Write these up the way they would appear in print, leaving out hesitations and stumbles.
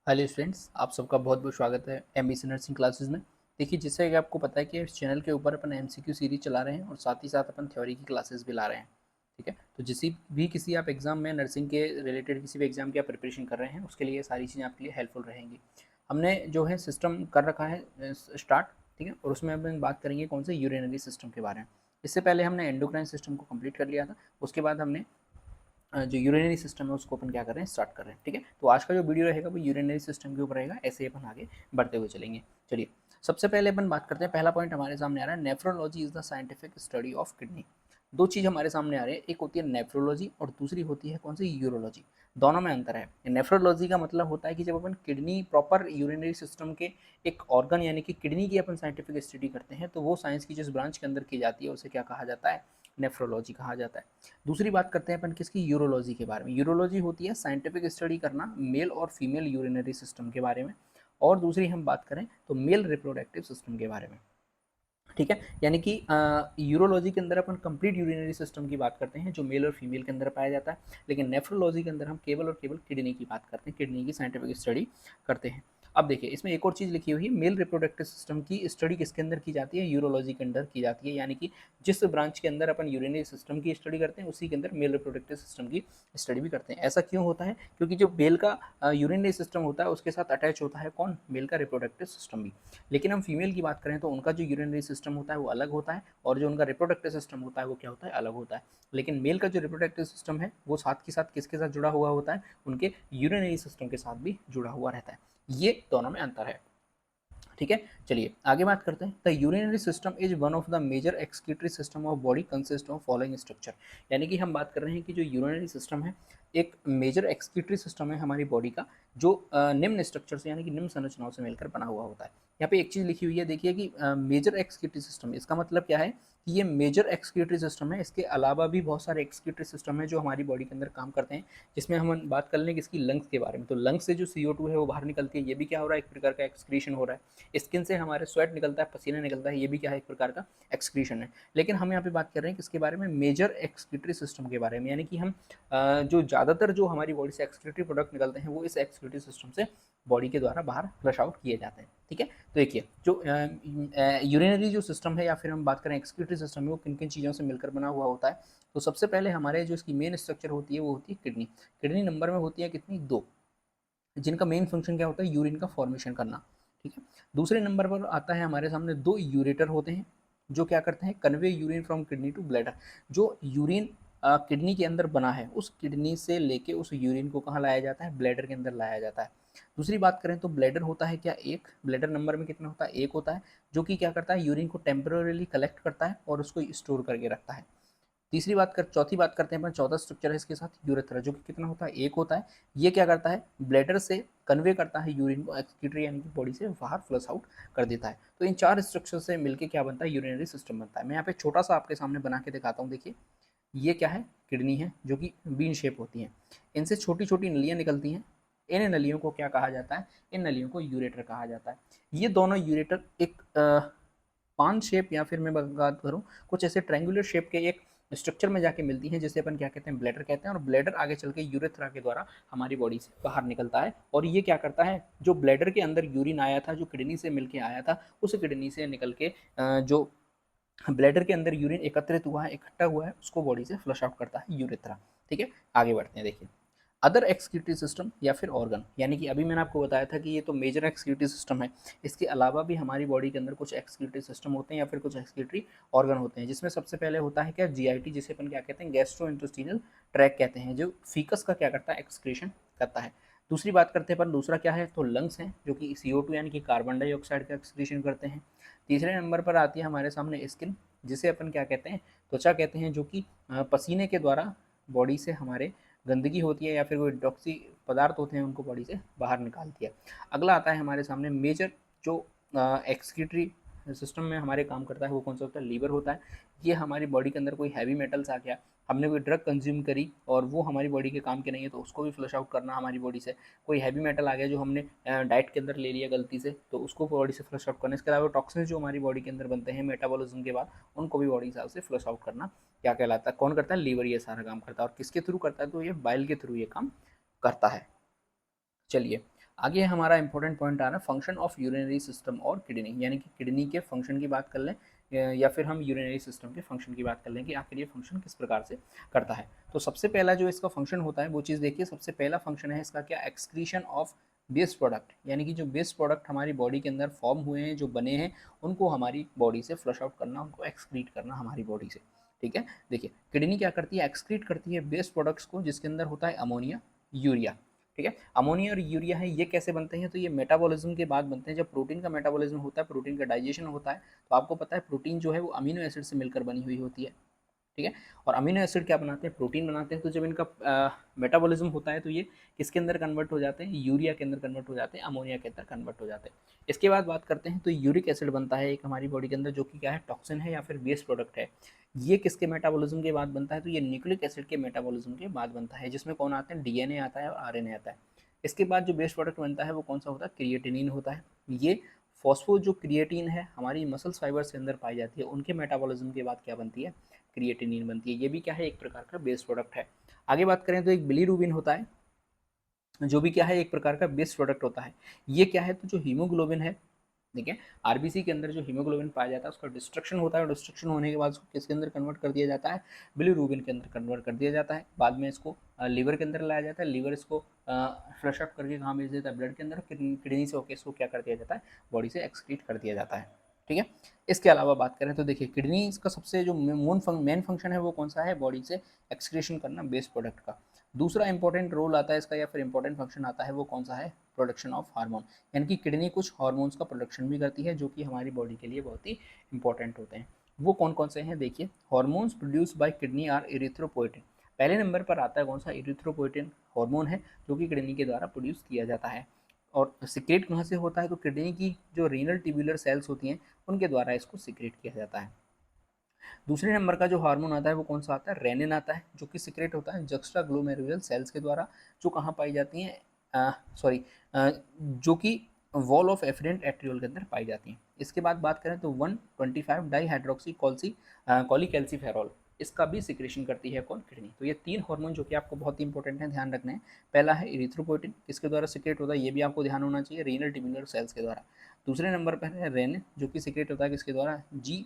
Hello students, आप सबका बहुत बहुत स्वागत है एमबीसी नर्सिंग क्लासेस में। देखिए, जिससे कि आपको पता है कि इस चैनल के ऊपर अपन एमसीक्यू सीरीज चला रहे हैं और साथ ही साथ अपन थ्योरी की क्लासेस भी ला रहे हैं। ठीक है, तो किसी आप एग्जाम में नर्सिंग के रिलेटेड किसी भी एग्जाम की आप प्रिपरेशन कर रहे हैं, उसके लिए ये सारी चीज़ें आपके लिए हेल्पफुल रहेंगी। हमने जो है सिस्टम कर रखा है स्टार्ट। ठीक है, और उसमें अपन बात करेंगे कौन से यूरिनरी सिस्टम के बारे में। इससे पहले हमने एंडोक्राइन सिस्टम को कंप्लीट कर लिया था। उसके बाद हमने जो यूरिनरी सिस्टम है उसको अपन क्या कर रहे हैं, स्टार्ट कर रहे हैं। ठीक है, तो आज का जो वीडियो रहेगा वो यूरिनरी सिस्टम के ऊपर रहेगा। ऐसे ही अपन आगे बढ़ते हुए चलेंगे। चलिए, सबसे पहले अपन बात करते हैं। पहला पॉइंट हमारे सामने आ रहा है, nephrology is the scientific study of kidney. दो चीज़ हमारे सामने आ रही है, एक होती है नेफ्रोलॉजी और दूसरी होती है कौन सी, यूरोलॉजी। दोनों में अंतर है। नेफ्रोलॉजी का मतलब होता है कि जब अपन किडनी प्रॉपर यूरिनरी सिस्टम के एक ऑर्गन यानी कि किडनी की अपन साइंटिफिक स्टडी करते हैं, तो वो साइंस की जिस ब्रांच के अंदर की जाती है उसे क्या कहा जाता है, नेफ्रोलॉजी कहा जाता है। दूसरी बात करते हैं अपन किसकी, यूरोलॉजी के बारे में। यूरोलॉजी होती है साइंटिफिक स्टडी करना मेल और फीमेल यूरिनरी सिस्टम के बारे में। और दूसरी हम बात करें तो मेल रिप्रोडक्टिव सिस्टम के बारे में। ठीक है, यानी कि यूरोलॉजी के अंदर अपन कंप्लीट यूरिनरी सिस्टम की बात करते हैं जो मेल और फीमेल के अंदर पाया जाता है, लेकिन नेफ्रोलॉजी के अंदर हम केवल और केवल किडनी की बात करते हैं, किडनी की साइंटिफिक स्टडी करते हैं। अब देखिए, इसमें एक और चीज़ लिखी हुई है, मेल रिप्रोडक्टिव सिस्टम की स्टडी किसके अंदर की जाती है, यूरोलॉजी के अंदर की जाती है। यानी कि जिस ब्रांच के अंदर अपन यूरिनरी सिस्टम की स्टडी करते हैं उसी के अंदर मेल रिप्रोडक्टिव सिस्टम की स्टडी भी करते हैं। ऐसा क्यों होता है, क्योंकि जो मेल का यूरिनरी सिस्टम होता है उसके साथ अटैच होता है कौन, मेल का रिप्रोडक्टिव सिस्टम भी। लेकिन हम फीमेल की बात करें तो उनका जो यूरिनरी सिस्टम होता है वो अलग होता है, और जो उनका रिप्रोडक्टिव सिस्टम होता है वो क्या होता है, अलग होता है। लेकिन मेल का जो रिप्रोडक्टिव सिस्टम है वो साथ के साथ किसके साथ जुड़ा हुआ होता है, उनके यूरिनरी सिस्टम के साथ भी जुड़ा हुआ रहता है। ये दोनों में अंतर है। ठीक है, चलिए आगे बात करते हैं। The urinary system is one of the major excretory system of body consist of following structure. यानी कि हम बात कर रहे हैं कि जो यूरिनरी सिस्टम है एक मेजर एक्सक्रीटरी सिस्टम है हमारी बॉडी का, जो निम्न स्ट्रक्चर से यानी कि निम्न संरचनाओं से मिलकर बना हुआ होता है। यहाँ पे एक चीज़ लिखी हुई है, देखिए कि मेजर एक्सक्रीटरी सिस्टम, इसका मतलब क्या है कि ये मेजर एक्सक्रीटरी सिस्टम है। इसके अलावा भी बहुत सारे एक्सक्रीटरी सिस्टम है जो हमारी बॉडी के अंदर काम करते हैं, जिसमें हम बात कर लें किसकी, लंग्स के बारे में। तो लंग्स से जो CO2 है वो बाहर निकलती है, ये भी क्या हो रहा है, एक प्रकार का एक्सक्रीशन हो रहा है। स्किन से हमारे स्वेट निकलता है, पसीना निकलता है, ये भी क्या है, एक प्रकार का एक्सक्रीशन है। लेकिन हम यहाँ पे बात कर रहे हैं किसके बारे में, मेजर एक्सक्रीटरी सिस्टम के बारे में। यानी कि हम जो ज़्यादातर जो हमारी बॉडी से एक्सक्रीटरी प्रोडक्ट निकलते हैं वो इस एक्सक्रीटरी सिस्टम से बॉडी के द्वारा बाहर फ्लश आउट किए जाते हैं। ठीक है, तो देखिए जो यूरिनरी जो सिस्टम है या फिर हम बात करें एक्सक्रीटरी सिस्टम है वो किन किन चीज़ों से मिलकर बना हुआ होता है। तो सबसे पहले हमारे जो इसकी मेन स्ट्रक्चर होती है वो होती है किडनी। किडनी नंबर में होती है कितनी, दो, जिनका मेन फंक्शन क्या होता है, यूरिन का फॉर्मेशन करना। ठीक है, दूसरे नंबर पर आता है हमारे सामने दो यूरेटर होते हैं जो क्या करते हैं, convey urine from kidney to bladder. जो यूरिन किडनी के अंदर बना है उस किडनी से लेके उस यूरिन को कहाँ लाया जाता है, ब्लैडर के अंदर लाया जाता है। दूसरी बात करें तो ब्लैडर होता है क्या, एक, ब्लैडर नंबर में कितना होता है, एक होता है, जो कि क्या करता है, यूरिन को टेम्पररीली कलेक्ट करता है और उसको स्टोर करके रखता है। चौथी बात करते हैं अपन, चौथा स्ट्रक्चर है इसके साथ यूरेथ्रा, जो कि कितना होता है, एक होता है। ये क्या करता है, ब्लैडर से कन्वे करता है यूरिन को एक्सक्रीटरी यानी कि बॉडी से बाहर फ्लश आउट कर देता है। तो इन चार स्ट्रक्चर से मिलकर क्या बनता है, यूरिनरी सिस्टम बनता है। मैं यहाँ पे छोटा सा आपके सामने बना के दिखाता हूँ। देखिए, ये क्या है, किडनी है जो कि बीन शेप होती है। इनसे छोटी छोटी नलियाँ निकलती हैं। इन नलियों को क्या कहा जाता है, इन नलियों को यूरेटर कहा जाता है। ये दोनों यूरेटर एक पान शेप या फिर मैं बात करूँ कुछ ऐसे ट्रायंगुलर शेप के एक स्ट्रक्चर में जाके मिलती हैं, जिसे अपन क्या कहते हैं, ब्लैडर कहते हैं। और ब्लैडर आगे चल के यूरेथ्रा के द्वारा हमारी बॉडी से बाहर निकलता है। और ये क्या करता है, जो ब्लैडर के अंदर यूरिन आया था, जो किडनी से मिलके आया था, उस किडनी से निकल के जो ब्लैडर के अंदर यूरिन एकत्रित हुआ है, इकट्ठा हुआ है, उसको बॉडी से फ्लश आउट करता है यूरेथ्रा। ठीक है, आगे बढ़ते हैं। देखिए, अदर एक्सक्रीटरी सिस्टम या फिर ऑर्गन, यानी कि अभी मैंने आपको बताया था कि ये तो मेजर एक्सक्रीटरी सिस्टम है। इसके अलावा भी हमारी बॉडी के अंदर कुछ एक्सक्रीटरी सिस्टम होते हैं या फिर कुछ एक्सक्रीटरी ऑर्गन होते हैं, जिसमें सबसे पहले होता है क्या, GIT, जिसे अपन क्या कहते हैं, गैस्ट्रो इंटेस्टिनल ट्रैक कहते हैं, जो फीकस का क्या करता है, एक्सक्रीशन करता है। दूसरी बात करते हैं अपन, दूसरा क्या है, तो लंग्स हैं जो कि CO2 यानी कि कार्बन डाइऑक्साइड का एक्सक्रीशन करते हैं। तीसरे नंबर पर आती है हमारे सामने स्किन, जिसे अपन क्या कहते हैं, त्वचा कहते हैं, जो कि पसीने के द्वारा बॉडी से हमारे गंदगी होती है या फिर कोई टॉक्सी पदार्थ होते हैं उनको बॉडी से बाहर निकालती है। अगला आता है हमारे सामने मेजर जो एक्सक्रीटरी सिस्टम में हमारे काम करता है, वो कौन सा होता है, लीवर होता है। ये हमारी बॉडी के अंदर कोई हैवी मेटल्स आ गया, हमने कोई ड्रग कंज्यूम करी और वो हमारी बॉडी के काम के नहीं है, तो उसको भी फ्लश आउट करना हमारी बॉडी से। कोई हैवी मेटल आ गया जो हमने डाइट के अंदर ले लिया गलती से, तो उसको बॉडी से फ्लश आउट करना। इसके अलावा टॉक्सिन्स जो हमारी बॉडी के अंदर बनते हैं मेटाबॉलिज्म के बाद, उनको भी बॉडी से फ्लश आउट करना क्या कहलाता है, कौन करता है, लीवर ये सारा काम करता है। और किसके थ्रू करता है, तो ये बाइल के थ्रू ये काम करता है। चलिए, आगे हमारा इंपॉर्टेंट पॉइंट आ रहा है फंक्शन ऑफ यूरिनरी सिस्टम और किडनी, यानी कि किडनी के फंक्शन की बात कर लें या फिर हम यूरिनरी सिस्टम के फंक्शन की बात कर लें कि आखिर ये फंक्शन किस प्रकार से करता है। तो सबसे पहला जो इसका फंक्शन होता है वो चीज़ देखिए, सबसे पहला फंक्शन है इसका क्या, एक्सक्रीशन ऑफ वेस्ट प्रोडक्ट, यानी कि जो वेस्ट प्रोडक्ट हमारी बॉडी के अंदर फॉर्म हुए हैं, जो बने हैं, उनको हमारी बॉडी से फ्लश आउट करना, उनको एक्सक्रीट करना हमारी बॉडी से। ठीक है, देखिए किडनी क्या करती है, एक्सक्रीट करती है वेस्ट प्रोडक्ट्स को, जिसके अंदर होता है अमोनिया, यूरिया। ठीक है, अमोनिया और यूरिया है, ये कैसे बनते हैं, तो ये मेटाबॉलिज्म के बाद बनते हैं। जब प्रोटीन का मेटाबॉलिज्म होता है, प्रोटीन का डाइजेशन होता है, तो आपको पता है प्रोटीन जो है वो अमीनो एसिड से मिलकर बनी हुई होती है। ठीक है, और अमीनो एसिड क्या बनाते हैं, प्रोटीन बनाते हैं। तो जब इनका मेटाबॉलिज्म होता है तो ये किसके अंदर कन्वर्ट हो जाते हैं, यूरिया के अंदर कन्वर्ट हो जाते हैं, अमोनिया के अंदर कन्वर्ट हो जाते हैं। इसके बाद बात करते हैं तो यूरिक एसिड बनता है एक हमारी बॉडी के अंदर, जो कि क्या है, टॉक्सिन है या फिर वेस्ट प्रोडक्ट है। ये किसके मेटाबॉलिज्म के बाद बनता है, तो ये न्यूक्लिक एसिड के मेटाबॉलिज्म के बाद बनता है, जिसमें कौन आते हैं, डीएनए आता है और आरएनए आता है। इसके बाद जो वेस्ट प्रोडक्ट बनता है वो कौन सा होता है, क्रिएटिनिन होता है। ये फॉस्फो जो क्रिएटिन है हमारी मसल्स फाइबर्स के अंदर पाई जाती है, उनके मेटाबॉलिज्म के बाद क्या बनती है, क्रिएटिनिन बनती है। ये भी क्या है, एक प्रकार का बेस प्रोडक्ट है। आगे बात करें तो एक बिलीरुबिन होता है, जो भी क्या है, एक प्रकार का बेस प्रोडक्ट होता है। ये क्या है, तो जो हीमोग्लोबिन है, ठीक है, आरबीसी के अंदर जो हीमोग्लोबिन पाया जाता है उसका डिस्ट्रक्शन होता है, और डिस्ट्रक्शन होने के बाद उसको किसके अंदर कन्वर्ट कर दिया जाता है, बिलीरुबिन के अंदर कन्वर्ट कर दिया जाता है। बाद में इसको लीवर के अंदर लाया जाता है, लीवर इसको फ्लश आउट करके कहाँ भेज देता है, ब्लड के अंदर, किडनी से होकर इसको क्या कर दिया जाता है, बॉडी से एक्सक्रीट कर दिया जाता है। ठीक है, इसके अलावा बात करें तो देखिए किडनी इसका सबसे जो मेन फंक्शन है वो कौन सा है, बॉडी से एक्सक्रीशन करना वेस्ट प्रोडक्ट का। दूसरा इंपॉर्टेंट रोल आता है इसका या फिर इंपॉर्टेंट फंक्शन आता है वो कौन सा है, प्रोडक्शन ऑफ हार्मोन, यानी कि किडनी कुछ हार्मोन्स का प्रोडक्शन भी करती है, जो कि हमारी बॉडी के लिए बहुत ही इंपॉर्टेंट होते हैं। वो कौन कौन से हैं, देखिए hormones produce by kidney are erythropoietin. पहले नंबर पर आता है कौन सा, इरिथ्रोपोइटिन हार्मोन है, जो कि किडनी के द्वारा प्रोड्यूस किया जाता है। और सिक्रेट कहाँ से होता है, तो किडनी की जो रीनल ट्यूबुलर सेल्स होती हैं उनके द्वारा इसको सिक्रेट किया जाता है। दूसरे नंबर का जो हार्मोन आता है वो कौन सा आता है, रेनिन आता है, जो कि सिक्रेट होता है जक्स्ट्रा ग्लोमेरुलर सेल्स के द्वारा, जो कहाँ पाई जाती हैं, सॉरी, जो कि वॉल ऑफ एफरेंट एट्रियोल के अंदर पाई जाती हैं। इसके बाद बात करें तो 125 डाई हाइड्रोक्सी कॉलीकैल्सीफेरॉल, इसका भी सिक्रेशन करती है कौन, किडनी। तो ये तीन हार्मोन जो कि आपको बहुत ही इंपॉर्टेंट है, ध्यान रखना है। पहला है इरिथ्रोपोइटिन, किसके द्वारा सिक्रेट होता है, ये भी आपको ध्यान होना चाहिए, रीनल ट्यूबुलर सेल्स के द्वारा। दूसरे नंबर पर है रेनिन, जो कि सिक्रेट होता है किसके द्वारा, जी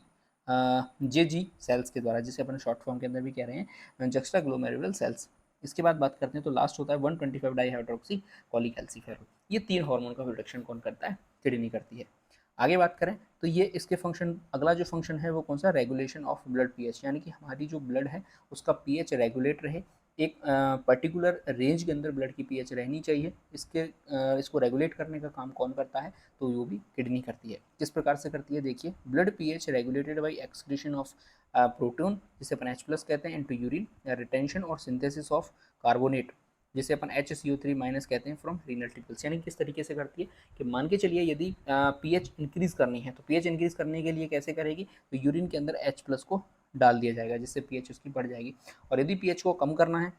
सेल्स के द्वारा, जिसे अपन शॉर्ट फॉर्म के अंदर भी कह रहे हैं जक्स्ट्रा ग्लोमेरुलर सेल्स। इसके बाद बात करते हैं तो लास्ट होता है 125 डाई हाइड्रोक्सी कॉलीकैल्सीफेरॉल। ये तीन हार्मोन का प्रोडक्शन कौन करता है, किडनी करती है। आगे बात करें तो ये इसके फंक्शन, अगला जो फंक्शन है वो कौन सा, रेगुलेशन ऑफ ब्लड पीएच, यानी कि हमारी जो ब्लड है उसका पीएच रेगुलेट रहे, एक पर्टिकुलर रेंज के अंदर ब्लड की पीएच रहनी चाहिए। इसको रेगुलेट करने का काम कौन करता है, तो वो भी किडनी करती है। किस प्रकार से करती है, देखिए blood pH regulated by excretion of proton, जिसे अपन H+ कहते हैं, इनटू यूरिन, रिटेंशन और सिंथेसिस ऑफ कार्बोनेट, जिसे अपन HCO3- कहते हैं फ्रॉम रीनल ट्यूबल्स। यानी किस तरीके से करती है कि मान के चलिए यदि पीएच इंक्रीज करनी है, तो पीएच इंक्रीज करने के लिए कैसे करेगी, तो यूरिन के अंदर H+ को डाल दिया जाएगा, जिससे पीएच उसकी बढ़ जाएगी। और यदि पीएच को कम करना है,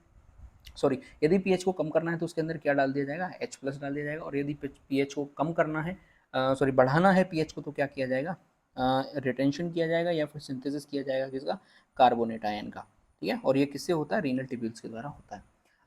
सॉरी, यदि पीएच को कम करना है तो उसके अंदर क्या डाल दिया जाएगा, H+ डाल दिया जाएगा। और यदि पीएच को कम करना है, सॉरी बढ़ाना है पीएच को, तो क्या किया जाएगा, रिटेंशन किया जाएगा या फिर सिंथेसिस किया जाएगा किसका, कार्बोनेट आयन का। ठीक है, और ये किससे होता है, रीनल ट्यूब्यूल्स के द्वारा होता है।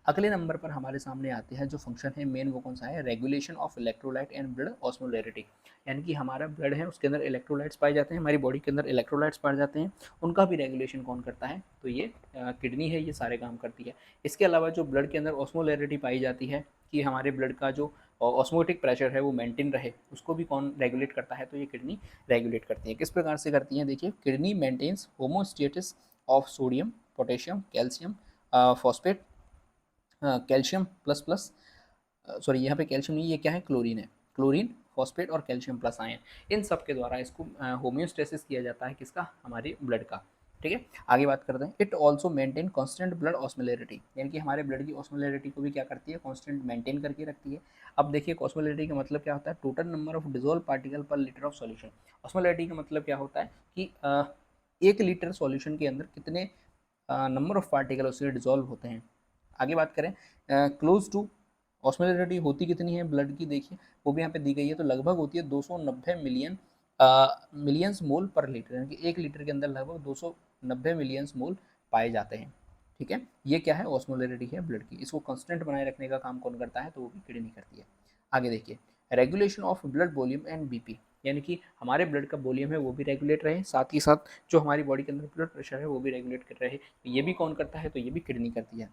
अगले नंबर पर हमारे सामने आते हैं जो फंक्शन है मेन, वो कौन सा है, regulation of electrolyte and blood osmolarity, यानी कि हमारा ब्लड है उसके अंदर इलेक्ट्रोलाइट्स पाए जाते हैं, हमारी बॉडी के अंदर इलेक्ट्रोलाइट्स पाए जाते हैं, उनका भी रेगुलेशन कौन करता है, तो ये किडनी है, ये सारे काम करती है। इसके अलावा जो ब्लड के अंदर ऑस्मोलैरिटी पाई जाती है, कि हमारे ब्लड का जो ऑस्मोटिक प्रेशर है वो मेंटेन रहे, उसको भी कौन रेगुलेट करता है, तो ये किडनी रेगुलेट करती है। किस प्रकार से करती है, देखिए kidney maintains homeostasis of sodium, potassium, calcium, phosphate, calcium plus plus, sorry यहाँ पे कैल्शियम नहीं, ये क्या है, क्लोरीन है, क्लोरीन, फॉस्फेट और कैल्शियम प्लस आयन, इन सब के द्वारा इसको होम्योस्टेसिस किया जाता है, किसका, हमारे ब्लड का। ठीक है, आगे बात करते हैं, it also maintain constant blood osmolarity, यानी कि हमारे ब्लड की ऑस्मोलैरिटी को भी क्या करती है, कांस्टेंट मेंटेन करके रखती है। अब देखिए ऑस्मोलैरिटी का मतलब क्या होता है, total number of dissolve particle पर लीटर ऑफ सॉल्यूशन। ऑस्मोलैरिटी का मतलब क्या होता है कि 1 लीटर सॉल्यूशन के अंदर कितने नंबर ऑफ पार्टिकल उससे डिजोल्व होते हैं। आगे बात करें क्लोज टू, ऑस्मोलैरिटी होती कितनी है ब्लड की, देखिए वो भी यहाँ पे दी गई है, तो लगभग होती है 290 मिलियन मिलियंस मोल पर लीटर, यानी कि 1 लीटर के अंदर लगभग 290 मिलियंस मोल पाए जाते हैं। ठीक है, ये क्या है, ऑस्मोलैरिटी है ब्लड की। इसको कांस्टेंट बनाए रखने का काम कौन करता है, तो वो भी किडनी करती है। आगे देखिए, regulation of blood volume and BP, यानी कि हमारे ब्लड का वॉल्यूम है वो भी रेगुलेट रहे, साथ ही साथ जो हमारी बॉडी के अंदर ब्लड प्रेशर है वो भी रेगुलेट कर रहे। ये भी कौन करता है? तो ये भी किडनी करती है।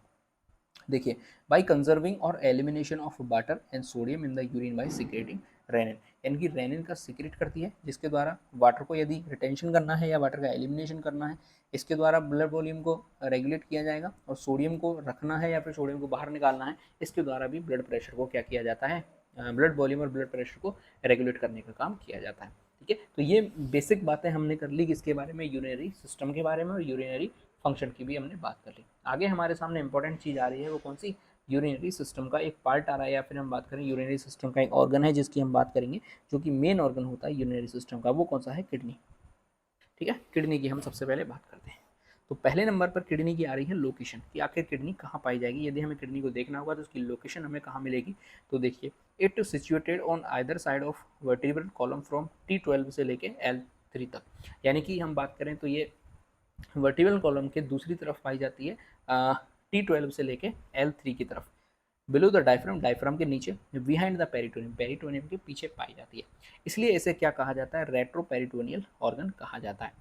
देखिए, बाई कंजर्विंग और elimination of water and sodium in the urine by secreting renin, यानी कि रेनिन का सिक्रेट करती है, जिसके द्वारा वाटर को यदि रिटेंशन करना है या वाटर का एलिमिनेशन करना है, इसके द्वारा ब्लड वॉल्यूम को रेगुलेट किया जाएगा, और सोडियम को रखना है या फिर सोडियम को बाहर निकालना है, इसके द्वारा भी ब्लड प्रेशर को क्या किया जाता है, ब्लड वॉल्यूम और ब्लड प्रेशर को रेगुलेट करने का काम किया जाता है। ठीक है, तो ये बेसिक बातें हमने कर ली किसके बारे में, यूरिनरी सिस्टम के बारे में, और यूरिनरी फंक्शन की भी हमने बात कर ली। आगे हमारे सामने इंपॉर्टेंट चीज़ आ रही है, वो कौन सी, यूरिनरी सिस्टम का एक पार्ट आ रहा है, या फिर हम बात करें यूरिनरी सिस्टम का एक ऑर्गन है जिसकी हम बात करेंगे, जो कि मेन ऑर्गन होता है यूरिनरी सिस्टम का, वो कौन सा है, किडनी। ठीक है, किडनी की हम सबसे पहले बात करते हैं। तो पहले नंबर पर किडनी की आ रही है लोकेशन, कि आखिर किडनी कहाँ पाई जाएगी। यदि हमें किडनी को देखना होगा तो उसकी लोकेशन हमें कहाँ मिलेगी, तो देखिए, it situated on either side of vertebral column from T12 से लेके L3 तक, यानी कि हम बात करें तो ये वर्टिब्रल कॉलम के दूसरी तरफ पाई जाती है, T12 से लेके L3 की तरफ, बिलो द डायफ्राम, डायफ्राम के नीचे, बिहाइंड द पेरिटोनियम, पेरिटोनियम के पीछे पाई जाती है, इसलिए इसे क्या कहा जाता है, रेट्रो पेरिटोनियल ऑर्गन कहा जाता है।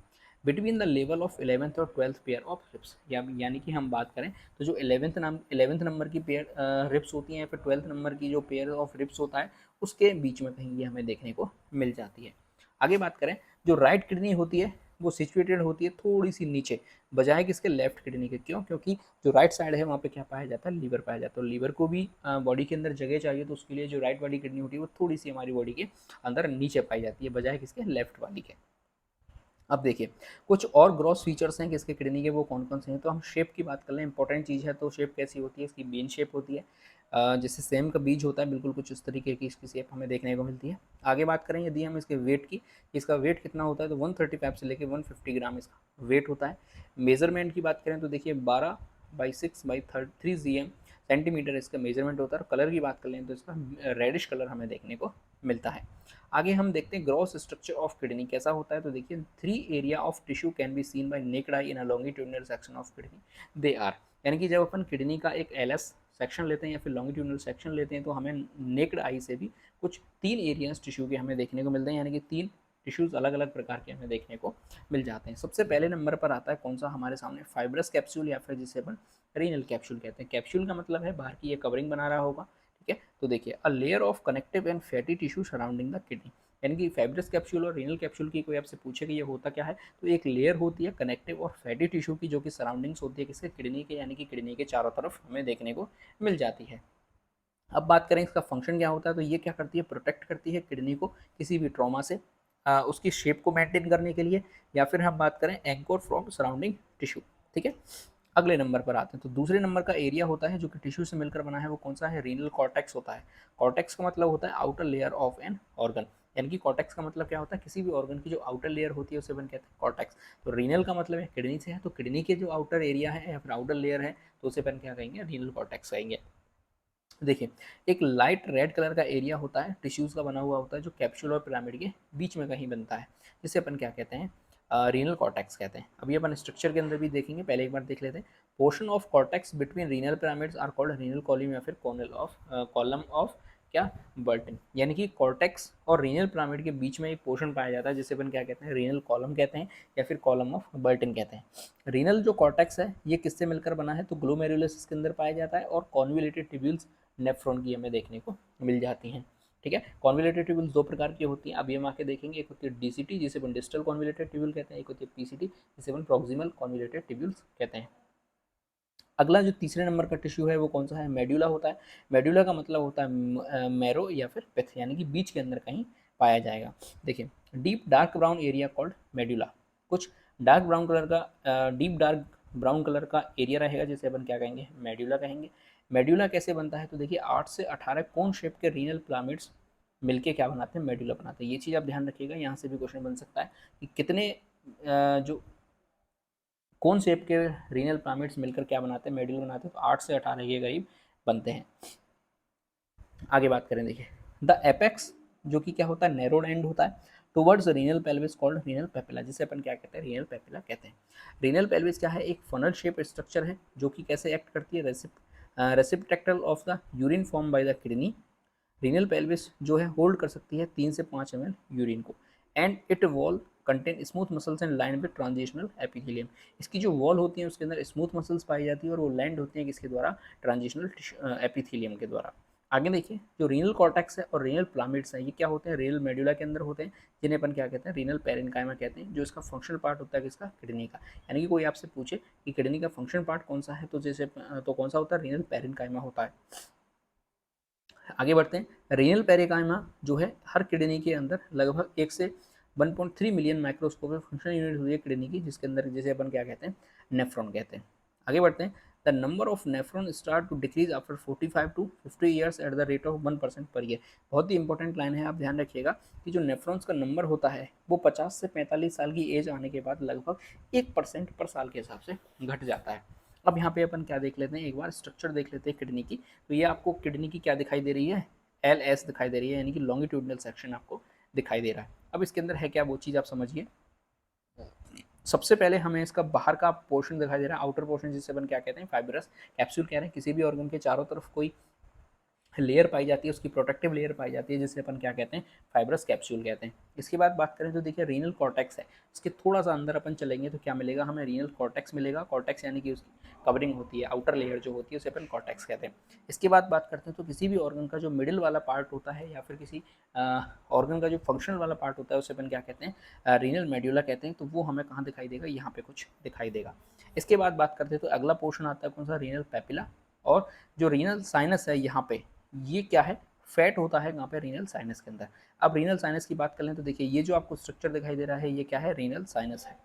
Between the level of 11th और 12th पेयर ऑफ रिप्स, यानी कि हम बात करें तो जो 11th नंबर की पेयर रिप्स होती हैं, या फिर 12th नंबर की जो पेयर ऑफ रिप्स होता है, उसके बीच में कहीं ये हमें देखने को मिल जाती है। आगे बात करें, जो राइट किडनी होती है वो सिचुएटेड होती है थोड़ी सी नीचे, बजाय किसके, लेफ्ट किडनी के। क्यों? क्योंकि जो राइट साइड है वहाँ पे क्या पाया जाता है, लीवर पाया जाता है, लीवर को भी बॉडी के अंदर जगह चाहिए, तो उसके लिए जो राइट वाली किडनी होती है वो थोड़ी सी हमारी बॉडी के अंदर नीचे पाई जाती है, बजाय किसके, लेफ्ट वाली के। अब देखिए, कुछ और ग्रॉस फीचर्स हैं किसके, किडनी के, वो कौन कौन से हैं। तो हम शेप की बात कर लें, इंपॉर्टेंट चीज़ है, तो शेप कैसी होती है, इसकी बीन शेप होती है, जैसे सेम का बीज होता है, बिल्कुल कुछ इस तरीके की इसकी शेप हमें देखने को मिलती है। आगे बात करें यदि हम इसके वेट की, इसका वेट कितना होता है, तो 135 से लेकर 150 ग्राम इसका वेट होता है। मेजरमेंट की बात करें तो देखिए 12/6/3 सेंटीमीटर इसका मेजरमेंट होता है। और कलर की बात कर लें तो इसका रेडिश कलर हमें देखने को मिलता है। आगे हम देखते हैं ग्रॉस स्ट्रक्चर ऑफ किडनी कैसा होता है, तो देखिए 3 area of tissue can be seen by naked eye in a longitudinal section of kidney they are, यानी कि जब अपन किडनी का एक एलएस सेक्शन लेते हैं या फिर लॉन्गिट्यूडिनल सेक्शन लेते हैं, तो हमें नेक्ड आई से भी कुछ 3 एरियाज टिश्यू के हमें देखने को मिलते हैं, यानी कि 3 टिश्यूज अलग अलग प्रकार के हमें देखने को मिल जाते हैं। सबसे पहले नंबर पर आता है कौन सा हमारे सामने, फाइब्रस कैप्सूल, या फिर जिसे अपन रीनल कैप्सूल कहते हैं। कैप्सूल का मतलब है बाहर की ये कवरिंग बना रहा होगा। ठीक है, तो देखिए, a layer of connective and fatty tissue surrounding the kidney, यानी कि फाइब्रस कैप्सूल और रीनल कैप्सूल की कोई आपसे पूछे कि ये होता क्या है, तो एक लेयर होती है कनेक्टिव और फैटी टिश्यू की, जो कि सराउंडिंग्स होती है किसके, किडनी के, यानी कि किडनी के चारों तरफ हमें देखने को मिल जाती है। अब बात करें इसका फंक्शन क्या होता है, तो ये क्या करती है, प्रोटेक्ट करती है किडनी को किसी भी ट्रॉमा से, उसकी शेप को मेंटेन करने के लिए, या फिर हम बात करें एंकोर फ्रॉम सराउंडिंग टिश्यू। ठीक है, अगले नंबर पर आते हैं, तो दूसरे नंबर का एरिया होता है जो कि टिश्यू से मिलकर बना है, वो कौन सा है, रीनल कॉर्टेक्स होता है। कॉर्टेक्स का मतलब होता है outer layer of an organ, यानी कि कॉर्टेक्स का मतलब क्या होता है, किसी भी ऑर्गन की जो आउटर लेयर होती है उसे अपन कहते हैं कॉर्टेक्स। तो रीनल का मतलब है किडनी से है, तो किडनी के जो आउटर एरिया है या फिर आउटर लेयर है, तो उसे अपन क्या कहेंगे, रीनल कॉर्टेक्स कहेंगे। देखिए, एक लाइट रेड कलर का एरिया होता है, टिश्यूज़ का बना हुआ होता है, जो कैप्सूल और पिरामिड के बीच में कहीं बनता है, जिसे अपन क्या कहते हैं, रीनल कॉर्टेक्स कहते हैं। अभी अपन स्ट्रक्चर के अंदर भी देखेंगे, पहले एक बार देख लेते हैं। Portion of cortex between renal pyramids are called renal column, या फिर कॉलम ऑफ क्या, बर्टन, यानी कि कॉर्टेक्स और रीनल पिरामिड के बीच में एक पोर्शन पाया जाता है, जिसे अपन क्या कहते हैं, रीनल कॉलम कहते हैं, या फिर कॉलम ऑफ बर्टन कहते हैं। रीनल जो कॉर्टेक्स है ये किससे मिलकर बना है, तो ग्लोमेरुलस इसके अंदर पाया जाता है, और कॉन्वुलेटेड ट्यूब्यूल्स नेफ्रॉन की हमें देखने को मिल जाती हैं। ठीक है, कॉन्वुलेटेड ट्यूब्यूल्स दो प्रकार की होती हैं, अभी हम आके देखेंगे। एक होती है डीसीटी, जिसे अपन डिस्टल कॉन्वुलेटेड ट्यूब्यूल कहते हैं, एक होती है पीसीटी, जिसे अपन प्रॉक्सिमल कॉन्वुलेटेड ट्यूब्यूल्स कहते हैं। अगला जो तीसरे नंबर का टिश्यू है वो कौन सा है, मेड्यूला होता है। मेड्यूला का मतलब होता है मैरो या फिर पिथ, यानी कि बीच के अंदर कहीं पाया जाएगा। देखिए, deep dark brown area called medulla, कुछ डार्क ब्राउन कलर का डीप डार्क ब्राउन कलर का एरिया रहेगा, जिसे अपन क्या कहेंगे, मेड्यूला कहेंगे। मेड्यूला कैसे बनता है, तो देखिए 8 से 18 कोन शेप के रीनल पिरामिड्स मिलके क्या बनाते हैं, मेड्यूला बनाते हैं। ये चीज़ आप ध्यान रखिएगा, यहाँ से भी क्वेश्चन बन सकता है कि कितने जो कौन शेप के रीनल पिरामिड्स मिलकर क्या बनाते हैं, मेड्यूल बनाते हैं, तो 8 से 18 के करीब बनते हैं। आगे बात करें, देखिए द एपेक्स, जो कि क्या होता है, नैरोड एंड होता है towards renal pelvis called renal papilla, जिसे अपन क्या कहते हैं, रीनल पेपिला कहते हैं। रीनल पेल्विस क्या है, एक फनल शेप स्ट्रक्चर है, जो कि कैसे एक्ट करती है, receptacle of the urine form by the kidney renal pelvis जो है होल्ड कर सकती है 3 से 5 ml यूरिन को, and it wall contain smooth muscles and line with transitional epithelium. इसकी जो वॉल होती है उसके अंदर स्मूथ मसल्स पाई जाती है और वो लैंड होती है किसके द्वारा, ट्रांजिशनल एपिथेलियम के द्वारा। आगे देखिए जो रीनल कॉर्टेक्स है और रीनल प्लामिड्स है ये क्या होते हैं, रीनल मेडुला के अंदर होते हैं, जिन्हें अपन क्या कहते हैं, रीनल पेरेन्काइमा कहते हैं, जो इसका फंक्शनल पार्ट होता है किसका, किडनी का। यानी कि कोई आपसे पूछे कि किडनी का फंक्शन पार्ट कौन सा है, तो जैसे तो कौन सा होता है, रीनल पेरेन्काइमा होता है। आगे बढ़ते हैं, रीनल पेरेन्काइमा जो है हर किडनी के अंदर लगभग 1 से 1.3 मिलियन माइक्रोस्कोपिक फंक्शनल यूनिट हुई है किडनी की, जिसके अंदर जैसे अपन क्या कहते हैं, नेफ्रॉन कहते हैं। आगे बढ़ते हैं, the number of nephron start to decrease after 45 to 50 years at the rate of 1% per year. बहुत ही इंपॉर्टेंट लाइन है, आप ध्यान रखिएगा कि जो नेफ्रॉन्स का नंबर होता है वो 50 से 45 साल की एज आने के बाद लगभग 1% पर साल के हिसाब से घट जाता है। अब यहाँ पे अपन क्या देख लेते हैं, एक बार स्ट्रक्चर देख लेते हैं किडनी की। तो ये आपको किडनी की क्या दिखाई दे रही है, LS दिखाई दे रही है, यानी कि लॉन्गिट्यूडनल सेक्शन आपको दिखाई दे रहा है। अब इसके अंदर है क्या वो चीज़ आप समझिए। सबसे पहले हमें इसका बाहर का पोर्शन दिखाई दे रहा है, आउटर पोर्शन, जिसे अपन क्या कहते हैं, फाइब्रस कैप्सूल कह रहे हैं। किसी भी ऑर्गन के चारों तरफ कोई लेयर पाई जाती है, उसकी प्रोटेक्टिव लेयर पाई जाती है, जिसे अपन क्या कहते हैं, फाइब्रस कैप्सूल कहते हैं। इसके बाद बात करें तो देखिए रीनल कॉर्टेक्स है, इसके थोड़ा सा अंदर अपन चलेंगे तो क्या मिलेगा हमें, रीनल कॉर्टेक्स मिलेगा। कॉर्टेक्स यानी कि उसकी कवरिंग होती है, आउटर लेयर जो होती है उसे अपन कॉर्टेक्स कहते हैं। इसके बाद बात करते हैं तो किसी भी ऑर्गन का जो मिडिल वाला पार्ट होता है या फिर किसी ऑर्गन का जो फंक्शनल वाला पार्ट होता है उसे अपन क्या कहते हैं, रीनल मेड्यूला कहते हैं। तो वो हमें कहाँ दिखाई देगा, यहाँ पे कुछ दिखाई देगा। इसके बाद बात करते हैं तो अगला पोर्शन आता है कौन सा, रीनल पेपिला। और जो रीनल साइनस है यहाँ पे, ये क्या है, फैट होता है यहाँ पे रीनल साइनस के अंदर। अब रीनल साइनस की बात कर लें तो देखिए ये जो आपको स्ट्रक्चर दिखाई दे रहा है ये क्या है, रीनल साइनस है।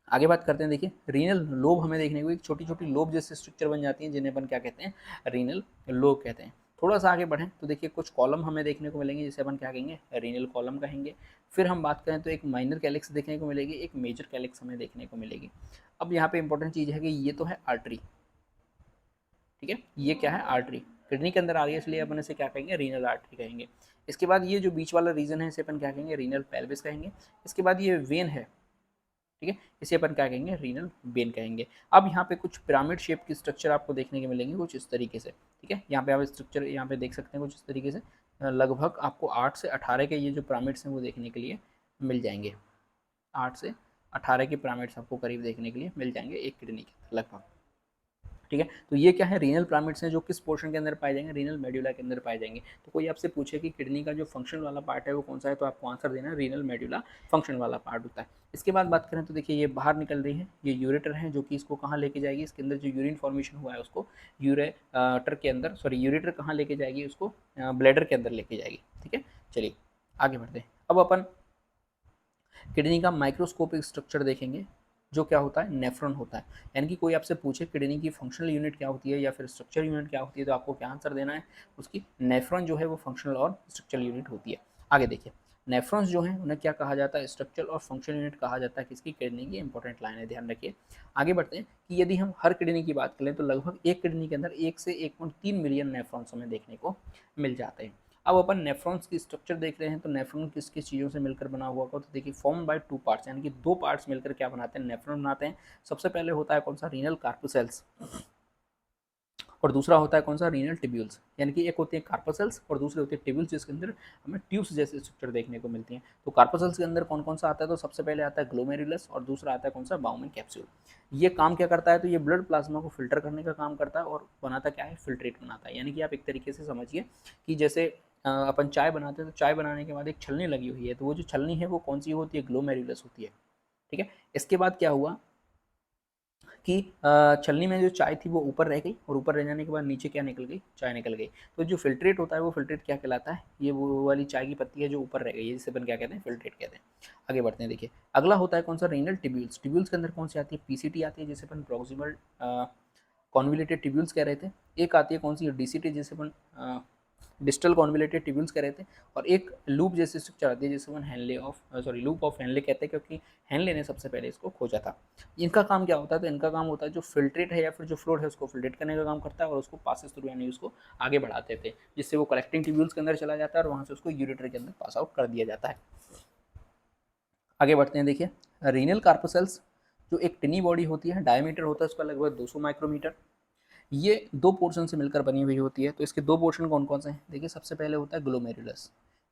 आगे बात करते हैं, देखिए रीनल लोब हमें देखने को, एक छोटी छोटी लोब जैसे स्ट्रक्चर बन जाती हैं जिन्हें अपन क्या कहते हैं, रीनल लोब कहते हैं। थोड़ा सा आगे बढ़ें तो देखिए कुछ कॉलम हमें देखने को मिलेंगे जिसे अपन क्या कहेंगे, रीनल कॉलम कहेंगे। फिर हम बात करें तो एक माइनर कैलिक्स देखने को मिलेगी, एक मेजर कैलिक्स हमें देखने को मिलेगी। अब यहाँ पे इंपॉर्टेंट चीज़ है कि ये तो है आर्टरी, ठीक है, ये क्या है, आर्टरी किडनी के अंदर आ रही है, इसलिए अपन इसे क्या कहेंगे, रीनल आर्टरी कहेंगे। इसके बाद ये जो बीच वाला रीजन है इसे अपन क्या कहेंगे, रीनल पेल्विस कहेंगे। इसके बाद ये वेन है, ठीक है, इसे अपन क्या कहेंगे, रीनल वेन कहेंगे। अब यहाँ पे कुछ पिरामिड शेप की स्ट्रक्चर आपको देखने के मिलेंगे कुछ इस तरीके से, ठीक है। यहाँ पे आप स्ट्रक्चर यहाँ पे देख सकते हैं कुछ इस तरीके से, लगभग आपको 8 से 18 के ये जो पिरामिड्स हैं वो देखने के लिए मिल जाएंगे। 8 से 18 के पिरामिड्स आपको करीब देखने के लिए मिल जाएंगे एक किडनी के लगभग, ठीक है। तो ये क्या है, रीनल पिरामिड्स हैं जो किस पोर्शन के अंदर पाए जाएंगे, रीनल मेड्यूला के अंदर पाए जाएंगे। तो कोई आपसे पूछे कि किडनी का जो फंक्शन वाला पार्ट है वो कौन सा है, तो आपको आंसर देना है रीनल मेड्यूला फंक्शन वाला पार्ट होता है। इसके बाद बात करें तो देखिए ये बाहर निकल रही है, ये यूरेटर है जो कि इसको कहाँ लेके जाएगी, इसके अंदर जो यूरिन फॉर्मेशन हुआ है उसको यूरेटर के अंदर, सॉरी यूरेटर कहाँ लेके जाएगी, उसको ब्लैडर के अंदर लेके जाएगी, ठीक है। चलिए आगे बढ़ते हैं। अब अपन किडनी का माइक्रोस्कोपिक स्ट्रक्चर देखेंगे, जो क्या होता है, नेफ्रॉन होता है। यानी कि कोई आपसे पूछे किडनी की फंक्शनल यूनिट क्या होती है या फिर स्ट्रक्चर यूनिट क्या होती है, तो आपको क्या आंसर देना है, उसकी नेफ्रॉन जो है वो फंक्शनल और स्ट्रक्चरल यूनिट होती है। आगे देखिए नेफ्रॉन्स जो हैं उन्हें क्या कहा जाता है, स्ट्रक्चरल और फंक्शनल यूनिट कहा जाता है किसकी, किडनी की। इंपॉर्टेंट लाइन है, ध्यान रखिए। आगे बढ़ते हैं कि यदि हम हर किडनी की बात करें तो लगभग एक किडनी के अंदर 1 से 1.3 मिलियन नेफ्रॉन्स हमें देखने को मिल जाते हैं। अब अपन नेफ्रॉन्स की स्ट्रक्चर देख रहे हैं तो नेफ्रॉन किस किस चीज़ों से मिलकर बना हुआ होगा, तो देखिए फॉर्म बाय 2 पार्ट्स, यानी कि 2 पार्ट्स मिलकर क्या बनाते हैं, नेफ्रॉन बनाते हैं। सबसे पहले होता है कौन सा, रीनल कार्पोसेल्स, और दूसरा होता है कौन सा, रीनल टिब्यूल्स। यानी कि एक होती है कार्पोसेल्स और दूसरे होते हैं टिब्यूल्स, जिसके अंदर हमें ट्यूब्स जैसे स्ट्रक्चर देखने को मिलती हैं। तो कार्पोसेल्स के अंदर कौन कौन सा आता है, तो सबसे पहले आता है ग्लोमेरुलस और दूसरा आता है कौन सा, बाउमन कैप्सूल। ये काम क्या करता है, तो ये ब्लड प्लाज्मा को फिल्टर करने का काम करता है और बनाता क्या है, फिल्ट्रेट बनाता है। यानी कि आप एक तरीके से समझिए कि जैसे अपन चाय बनाते हैं तो चाय बनाने के बाद एक छलनी लगी हुई है, तो वो जो छलनी है वो कौन सी होती है, ग्लोमेरुलस होती है, ठीक है। इसके बाद क्या हुआ कि छलनी में जो चाय थी वो ऊपर रह गई और ऊपर रह जाने के बाद नीचे क्या निकल गई, चाय निकल गई। तो जो फिल्ट्रेट होता है वो फिल्ट्रेट क्या कहलाता है, ये वो वाली चाय की पत्ती है जो ऊपर रह गई है, जिसे अपन क्या कहते हैं, फिल्ट्रेट कहते हैं। आगे बढ़ते हैं, देखिए अगला होता है कौन सा, रीनल टिब्यूल्स। टिब्यूल्स के अंदर कौन सी आती है, पीसीटी आती है जिसे अपन प्रॉक्सिमल कॉन्विलेटेड टिब्यूल्स कह रहे थे। एक आती है कौन सी, डीसीटी, जिसे अपन डिस्टल कॉन्विलेटेड टिब्यूल्स कह रहे थे। और एक लूप जैसी स्ट्रक्चर आती है जिसे अपन Henle of loop of Henle कहते हैं, क्योंकि हेनले ने सबसे पहले इसको खोजा था। इनका काम क्या होता है, तो इनका काम होता है जो फिल्ट्रेट है या फिर जो फ्लूइड है उसको फिल्ट्रेट करने का काम करता है और उसको पासेस थ्रू, यानी उसको आगे बढ़ाते थे, जिससे वो कलेक्टिंग टिब्यूल्स के अंदर चला जाता है और वहाँ से उसको यूरेटर के अंदर पास आउट कर दिया जाता है। आगे बढ़ते हैं, देखिए रीनल कार्पोसेल्स जो एक टिनी बॉडी होती है, डायमीटर होता है उसका लगभग 200 माइक्रोमीटर। ये दो पोर्शन से मिलकर बनी हुई होती है। तो इसके दो पोर्शन कौन कौन से हैं? देखिए, सबसे पहले होता है ग्लोमेरुलस,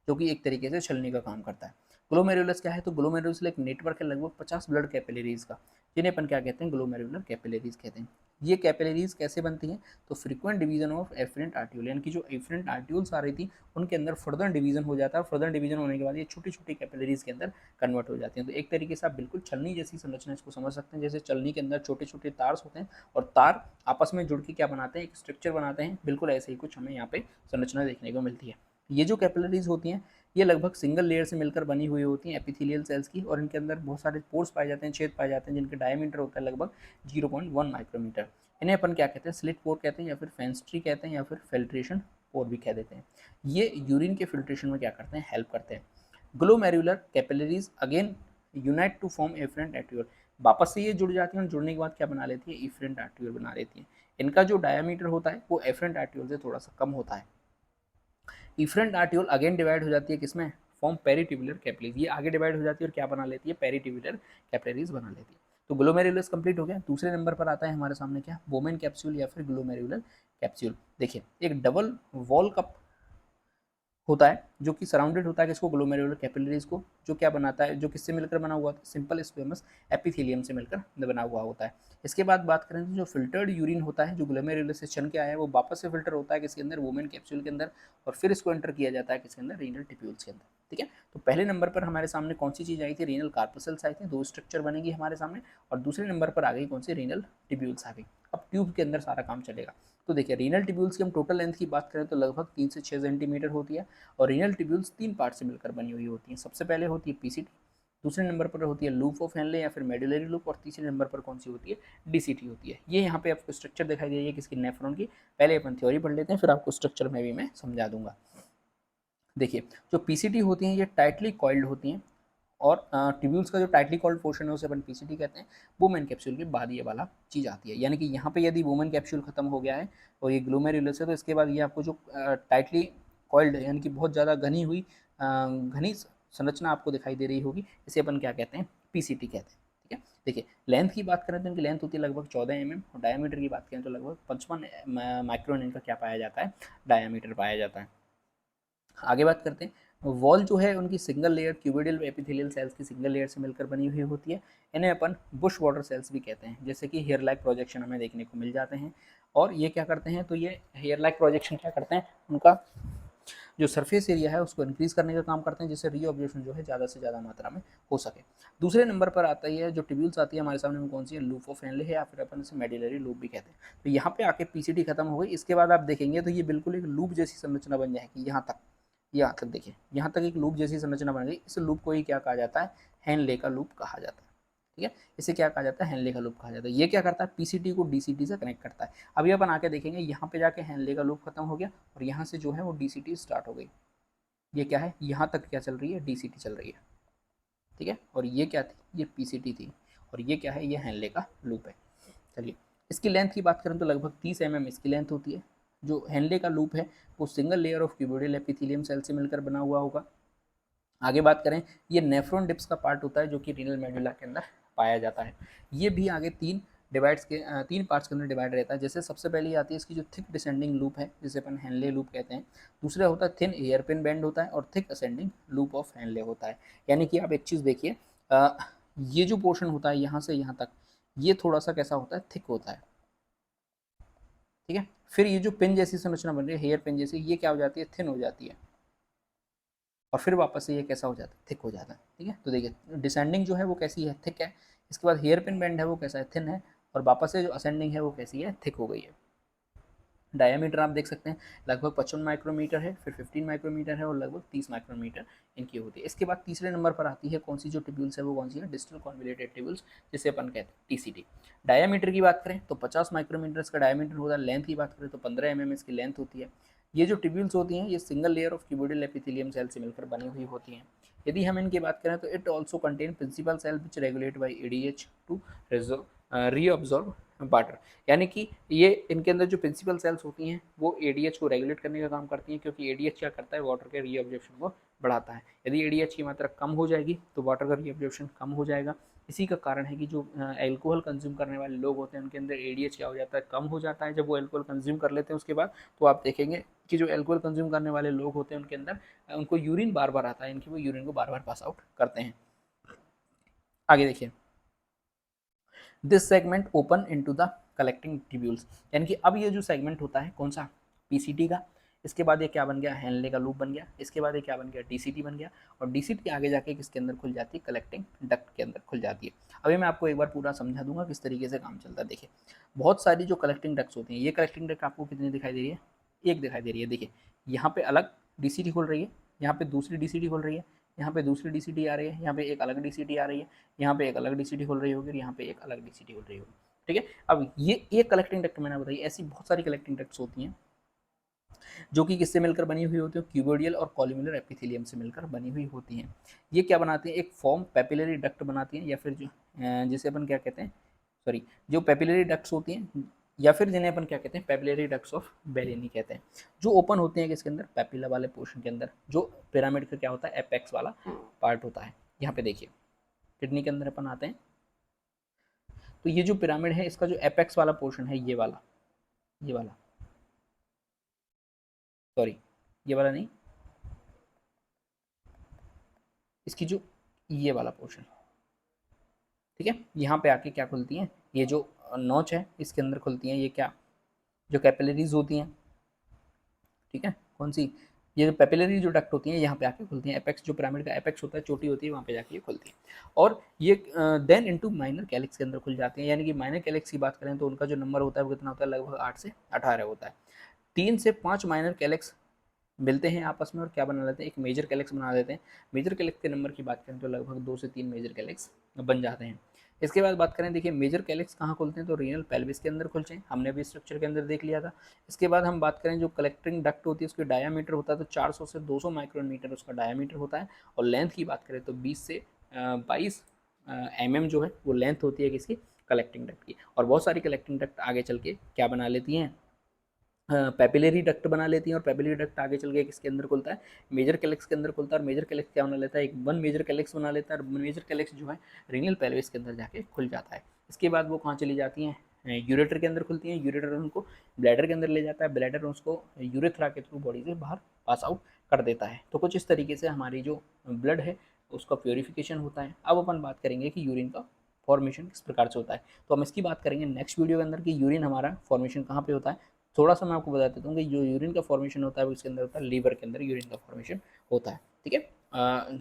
जो कि एक तरीके से छलनी का काम करता है। ग्लोमेरुलस क्या है? तो ग्लोमेरुलस एक नेटवर्क है लगभग 50 ब्लड कैपिलरीज का, जिन्हें अपन क्या कहते हैं? ग्लोमेरुलर कैपिलरीज कहते हैं। ये कैपिलरीज कैसे बनती हैं? तो फ्रीक्वेंट डिवीजन ऑफ एफरेंट आर्ट्यूल, यानी कि जो एफरेंट आर्ट्यूल्स आ रही थी उनके अंदर फर्दर डिवीजन हो जाता है। फर्दर डिवीजन होने के बाद ये छोटी छोटी कैपिलरीज के अंदर कन्वर्ट हो जाती हैं। तो एक तरीके से आप बिल्कुल छलनी जैसी संरचना इसको समझ सकते हैं। जैसे छलनी के अंदर छोटे छोटे तार होते हैं और तार आपस में जुड़ के क्या बनाते हैं? एक स्ट्रक्चर बनाते हैं। बिल्कुल ऐसे ही कुछ हमें यहाँ पे संरचना देखने को मिलती है। ये जो कैपिलरीज होती हैं ये लगभग सिंगल लेयर से मिलकर बनी हुई होती हैं एपिथेलियल सेल्स की, और इनके अंदर बहुत सारे पोर्स पाए जाते हैं, छेद पाए जाते हैं, जिनके डायमीटर होता है लगभग 0.1 माइक्रोमीटर। इन्हें अपन क्या कहते हैं? स्लिट पोर कहते हैं, या फिर फेंस्ट्री कहते हैं, या फिर फिल्ट्रेशन पोर भी कह देते हैं। ये यूरिन के फिल्ट्रेशन में क्या करते हैं? हेल्प करते हैं। Glomerular capillaries again unite to form efferent arteriole. वापस से ये जुड़ जाती हैं और जुड़ने के बाद क्या बना लेती है? एफरेंट आर्ट्यूल बना लेती हैं। इनका जो डायमीटर होता है वो एफरेंट आर्ट्यूल से थोड़ा सा कम होता है। इफरेंट आर्ट्यूल अगेन डिवाइड हो जाती है किसमें? Form peritubular capillaries. ये आगे डिवाइड हो जाती है और क्या बना लेती है? पेरीट्यूबुलर कैपिलरीज बना लेती है। तो ग्लोमेरुलस कंप्लीट हो गया। दूसरे नंबर पर आता है हमारे सामने क्या? बोमेन कैप्सूल या फिर ग्लोमेरुलर कैप्सूल। देखिए, एक डबल वॉल कप होता है जो कि सराउंडेड होता है किसको? ग्लोमेरुलर कैपिलरीज को, जो क्या बनाता है? जो किससे मिलकर बना हुआ था? सिंपल स्क्वेमस एपिथेलियम से मिलकर बना हुआ होता है। इसके बाद बात करें तो जो फिल्टर्ड यूरिन होता है जो ग्लोमेरुलर से छन के आया है वो वापस से फिल्टर होता है किसके अंदर? वोमेन कैप्सूल के अंदर, और फिर इसको एंटर किया जाता है किसके अंदर? रीनल टिप्यूल्स के अंदर। ठीक है, तो पहले नंबर पर हमारे सामने कौन सी चीज आई थी? रीनल कार्पसल्स आई थी, दो स्ट्रक्चर बनेगी हमारे सामने। और दूसरे नंबर पर आ गई कौन सी? रीनल टिब्यूल्स आ गई। अब ट्यूब के अंदर सारा काम चलेगा। तो देखिए, रीनल टिब्यूल्स की हम टोटल लेंथ की बात करें तो लगभग 3 से 6 सेंटीमीटर होती है, और रीनल टिब्यूल्स 3 पार्ट से मिलकर बनी हुई होती हैं। सबसे पहले होती है पीसीटी, दूसरे नंबर पर होती है लूप ऑफ हेनले या फिर मेडुलरी लूप, और तीसरे नंबर पर कौन सी होती है? डीसीटी होती है। ये यहाँ पे आपको स्ट्रक्चर दिखाई दे रही है किसकी? नेफ्रॉन की। पहले अपन थ्योरी पढ़ लेते हैं, फिर आपको स्ट्रक्चर में भी मैं समझा दूंगा। देखिए, जो पीसीटी होती हैं ये टाइटली कॉइल्ड होती हैं, और ट्यूब्यूल्स का जो टाइटली कॉल्ड पोर्शन है उसे अपन पीसीटी कहते हैं। वुमेन कैप्सूल के बाद ये वाला चीज़ आती है, यानी कि यहाँ पे यदि वुमेन कैप्सूल खत्म हो गया है और ये ग्लोमेरुलस है, तो इसके बाद ये आपको जो टाइटली कॉइल्ड है यानी कि बहुत ज़्यादा घनी हुई घनी संरचना आपको दिखाई दे रही होगी, इसे अपन क्या कहते हैं? पीसीटी कहते हैं। ठीक है, देखिए लेंथ की बात करें तो इनकी लेंथ होती है लगभग 14 mm, और डायमीटर की बात करें तो लगभग 55 माइक्रोन इनका क्या पाया जाता है? डायमीटर पाया जाता है। आगे बात करते हैं। वॉल जो है उनकी single layer cuboidal epithelial cells की सिंगल लेयर से मिलकर बनी हुई होती है। इन्हें अपन बुश वाटर सेल्स भी कहते हैं, जैसे कि हेयर लाइक प्रोजेक्शन हमें देखने को मिल जाते हैं। और ये क्या करते हैं? तो ये हेयर लाइक प्रोजेक्शन क्या करते हैं? उनका जो सरफेस एरिया है उसको इंक्रीज करने का काम करते हैं, जिससे रीऑब्जर्वेशन जो है ज़्यादा से ज़्यादा मात्रा में हो सके। दूसरे नंबर पर आता ही है जो ट्यूब्यूल्स आती है हमारे सामने, में कौन सी है? लूप ऑफ हेनले है, या फिर अपन इसे मेडुलरी लूप भी कहते हैं। तो यहाँ पे आके पीसीटी खत्म हो गई। इसके बाद आप देखेंगे तो ये बिल्कुल एक लूप जैसी संरचना बन जाएगी। यहाँ तक देखिए, यहाँ तक एक लूप जैसी संरचना बन गई। इस लूप को ही क्या कहा जाता है? हेनले का लूप कहा जाता है। ठीक है, इसे क्या कहा जाता है? हेनले का लूप कहा जाता है। ये क्या करता है? पीसीटी को डीसीटी से कनेक्ट करता है। अभी अपन आके देखेंगे, यहाँ पे जाके हेनले का लूप खत्म हो गया और यहाँ से जो है वो डीसीटी स्टार्ट हो गई। ये क्या है? यहाँ तक क्या चल रही है? डीसीटी चल रही है। ठीक है, और ये क्या थी? ये पीसीटी थी, और ये क्या है? ये हेनले का लूप है। चलिए, इसकी लेंथ की बात करें तो लगभग 30 mm इसकी लेंथ होती है। जो हेनले का लूप है वो single layer of cuboidal epithelium cell से मिलकर बना हुआ होगा। आगे बात करें, ये नेफ्रॉन डिप्स का पार्ट होता है जो कि रीनल मेडुला के अंदर पाया जाता है। ये भी आगे तीन पार्ट्स के अंदर डिवाइड रहता है। जैसे सबसे पहले आती है इसकी जो थिक डिसेंडिंग लूप है, जिसे अपन हेनले लूप कहते हैं। दूसरा होता है थिन एयरपिन बैंड होता है, और thick ascending loop of Henley होता है। यानी कि आप एक चीज़ देखिए, ये जो पोर्शन होता है यहाँ से यहाँ तक, ये थोड़ा सा कैसा होता है? थिक होता है। ठीक है, फिर ये जो पिन जैसी संरचना बन रही है, हेयर पिन जैसी, ये क्या हो जाती है? थिन हो जाती है, और फिर वापस से ये कैसा हो जाता है? थिक हो जाता है। ठीक है, तो देखिए डिसेंडिंग जो है वो कैसी है? थिक है। इसके बाद हेयर पिन बैंड है वो कैसा है? थिन है। और वापस से जो असेंडिंग है वो कैसी है? थिक हो गई है। डायमीटर आप देख सकते हैं लगभग 55 माइक्रोमीटर है, फिर 15 माइक्रोमीटर है, और लगभग 30 माइक्रोमीटर इनकी होती है। इसके बाद तीसरे नंबर पर आती है कौन सी जो टिब्यूल्स है? वो कौन सी है? डिस्टल कॉन्वोल्यूटेड टिब्यूल्स, जिसे अपन कहते हैं टीसीटी। डायमीटर की बात करें तो 50 माइक्रोमीटर इसका डायमीटर होता है। लेंथ की बात करें तो 15 mm इसकी लेंथ होती है। ये जो टिब्यूल्स होती हैं ये single layer of cuboidal epithelium cell से मिलकर बनी हुई होती हैं। यदि हम इनकी बात करें तो it also contain principal cell which regulate by ADH to reabsorb water, यानी कि ये इनके अंदर जो प्रिंसिपल सेल्स होती हैं वो एडीएच को रेगुलेट करने का काम करती हैं, क्योंकि एडीएच क्या करता है? वाटर के रीअब्जॉर्प्शन को बढ़ाता है। यदि एडीएच की मात्रा कम हो जाएगी तो वाटर का रीअब्जॉर्प्शन कम हो जाएगा, इसी का कारण है कि जो एल्कोहल कंज्यूम करने वाले लोग होते हैं उनके अंदर एडीएच क्या हो जाता है, कम हो जाता है जब वो एल्कोहल कंज्यूम कर लेते हैं उसके बाद। तो आप देखेंगे कि जो एल्कोहल कंज्यूम करने वाले लोग होते हैं उनके अंदर उनको यूरिन बार बार आता है, इनकी वो यूरिन को बार बार पास आउट करते हैं। आगे देखिए, this segment open into the collecting tubules, यानी कि अब ये जो सेगमेंट होता है कौन सा, पीसीटी का, इसके बाद ये क्या बन गया, हेनले का लूप बन गया, इसके बाद ये क्या बन गया, डीसीटी बन गया, और डीसीटी आगे जाके किसके अंदर खुल जाती है, कलेक्टिंग डक्ट के अंदर खुल जाती है। अभी मैं आपको एक बार पूरा समझा दूंगा किस तरीके से काम चलता है। देखिए, बहुत सारी जो कलेक्टिंग डक्ट्स होती हैं, ये कलेक्टिंग डक्ट आपको कितनी दिखाई दे रही है, एक दिखाई दे रही है। देखिए यहाँ पे अलग डीसीटी खुल रही है, यहाँ पे दूसरी डीसीटी खुल रही है, यहाँ पे दूसरी डीसीटी आ रही है, यहाँ पे एक अलग डीसीटी आ रही है, यहाँ पे एक अलग डीसीटी खुल रही होगी और यहाँ पे एक अलग डीसीटी खुल रही होगी। ठीक है, अब ये एक कलेक्टिंग डक्ट मैंने बताई, ऐसी बहुत सारी कलेक्टिंग डक्ट्स होती हैं जो कि किससे मिलकर बनी हुई होती है, क्यूबोडियल और कॉलम्यूलर एपिथेलियम से मिलकर बनी हुई होती हैं। ये क्या बनाती हैं, एक फॉर्म पेपिलरी डक्ट बनाती हैं, या फिर जो जिसे अपन क्या कहते हैं, सॉरी, जो पेपिलरी डक्ट्स होती हैं, या फिर जिन्हें अपन क्या कहते हैं, पेपिलरी डक्ट्स ऑफ बेरेनी कहते हैं, जो ओपन होते हैं किसके अंदर, पेपिला वाले पोर्शन के अंदर, जो पिरामिड का क्या होता है, एपेक्स वाला पार्ट होता है। यहाँ पे देखिए किडनी के अंदर अपन आते हैं, तो ये जो पिरामिड है इसका जो एपेक्स वाला पोर्शन है, ये वाला, ये वाला, सॉरी ये वाला नहीं, इसकी जो ये वाला पोर्शन, ठीक है, यहाँ पे आके क्या खुलती हैं, ये जो नोच है इसके अंदर खुलती हैं, ये क्या, जो कैपिलरीज होती हैं, ठीक है, कौन सी, ये जो पेपिलरी जो डक्ट होती हैं यहाँ पे आके खुलती हैं, एपेक्स जो पिरामिड का एपेक्स होता है, चोटी होती है, वहाँ पे जाके ये खुलती है, और ये देन इनटू माइनर कैलिक्स के अंदर खुल जाती हैं। यानी कि माइनर कैलिक्स की बात करें तो उनका जो नंबर होता है वो कितना होता है, लगभग 8 से 18 होता है। 3 से 5 माइनर कैलिक्स मिलते हैं आपस में और क्या बना लेते हैं, एक मेजर कैलिक्स बना देते हैं। मेजर कैलिक्स के नंबर की बात करें तो लगभग 2 से 3 मेजर कैलिक्स बन जाते हैं। इसके बाद बात करें, देखिए मेजर कैलिक्स कहाँ खुलते हैं, तो रीनल पेल्विस के अंदर खुलते हैं, हमने भी स्ट्रक्चर के अंदर देख लिया था। इसके बाद हम बात करें जो कलेक्टिंग डक्ट होती है उसकी डायामीटर होता है तो 400 से 200 माइक्रोमीटर उसका डायामीटर होता है, और लेंथ की बात करें तो 20 से 22 mm जो है वो लेंथ होती है किसकी, कलेक्टिंग डक्ट की। और बहुत सारी कलेक्टिंग डक्ट आगे चल के क्या बना लेती हैं, पेपिलरी डक्ट बना लेती हैं, और पेपिलरी डक्ट आगे चल के किसके अंदर खुलता है, मेजर कैलिक्स के अंदर खुलता है, और मेजर कैलिक्स क्या बना लेता है, एक वन मेजर कैलिक्स बना लेता है, और मेजर कैलिक्स जो है रीनल पेल्विस के अंदर जाके खुल जाता है। इसके बाद वो कहाँ चली जाती हैं, यूरेटर के अंदर खुलती हैं, यूरेटर उनको ब्लैडर के अंदर ले जाता है, ब्लैडर उसको यूरेथ्रा के थ्रू बॉडी से बाहर पास आउट कर देता है। तो कुछ इस तरीके से हमारी जो ब्लड है उसका प्योरीफिकेशन होता है। अब अपन बात करेंगे कि यूरिन का फॉर्मेशन किस प्रकार से होता है, तो हम इसकी बात करेंगे नेक्स्ट वीडियो के अंदर कि यूरिन हमारा फॉर्मेशन कहाँ पे होता है। थोड़ा सा मैं आपको बता देता हूँ कि जो यूरिन का फॉर्मेशन होता है वो इसके अंदर होता है, लीवर के अंदर यूरिन का फॉर्मेशन होता है। ठीक है,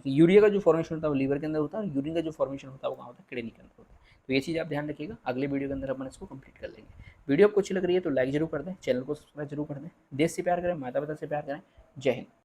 यूरिया का जो फॉर्मेशन होता है वो लीवर के अंदर होता है, और यूरिन का जो फॉर्मेशन होता है वो कहाँ होता है, किडनी के अंदर होता है। तो ये चीज़ आप ध्यान रखिएगा, अगले वीडियो के अंदर अपन इसको कंप्लीट कर लेंगे। वीडियो आपको अच्छी लग रही है तो लाइक जरूर कर दें, चैनल को सब्सक्राइब जरूर कर दें, देश से प्यार करें, माता पिता से प्यार करें। जय हिंद।